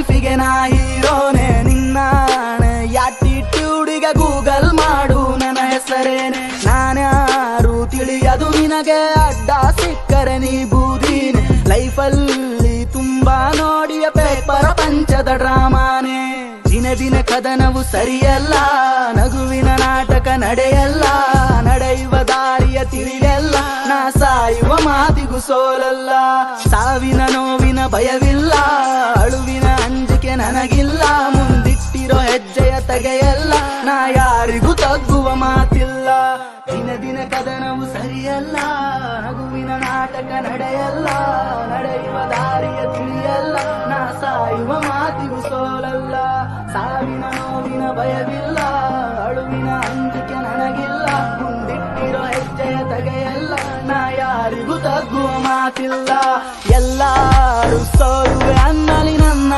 ಲೈಫಿಗೆ ನಾ ಹೀರೋನೆ ನಿನ್ನ ಯಾಟಿಟ್ಯೂಡಿಗೆ ಗೂಗಲ್ ಮಾಡು ನನ್ನ ಹೆಸರೇನೆ ನಾನ್ಯಾರು ತಿಳಿಯದು ನಿನಗೆ ಅಡ್ಡ ಸಿಕ್ಕರೆ ನೀ ಬೂದೀನೆ ಲೈಫಲ್ಲಿ ತುಂಬಾ ನೋಡಿಯ ಪೇಪರ್ ಪಂಚದ ಡ್ರಾಮಾನೆ ದಿನ ದಿನ ಕದನವು ಸರಿಯಲ್ಲ ನಗುವಿನ ನಾಟಕ ನಡೆಯಲ್ಲ ನಡೆಯುವ ದಾರಿಯ ತಿಳಿಯಲ್ಲ ನಾ ಸಾಯುವ ಮಾತಿಗೂ ಸೋಲಲ್ಲ ಸಾವಿನ ನೋವಿನ ಭಯವಿಲ್ಲ ಅಳುವಿನ ಅಂಜಿಕೆ ನನಗಿಲ್ಲ ಮುಂದಿಟ್ಟಿರೋ ಹೆಜ್ಜೆಯ ತೆಗೆಯಲ್ಲ ನಾ ಯಾರಿಗೂ ತಗ್ಗುವ ಮಾತಿಲ್ಲ ದಿನ ದಿನ ಕದನವು ಸರಿಯಲ್ಲ ನಗುವಿನ ನಾಟಕ ನಡೆಯಲ್ಲ ನಡೆಯುವ ದಾರಿಯ ತಿಳಿಯಲ್ಲ ನಾ ಸಾಯುವ ಮಾತಿಗೂ ಸೋಲಲ್ಲ ಸಾವಿನ ನೋವಿನ ಭಯವಿಲ್ಲ ಅಳುವಿನ ಅಂಜಿಕೆ ನನಗಿಲ್ಲ ಮುಂದಿಟ್ಟಿರೋ ಹೆಜ್ಜೆಯ ತೆಗೆಯಲ್ಲ ನಾ ಯಾರಿಗೂ ತಗ್ಗುವ ಮಾತಿಲ್ಲ ಎಲ್ಲಾರು ಸೋಲುವೆ ಅನ್ನಲಿ ನನ್ನ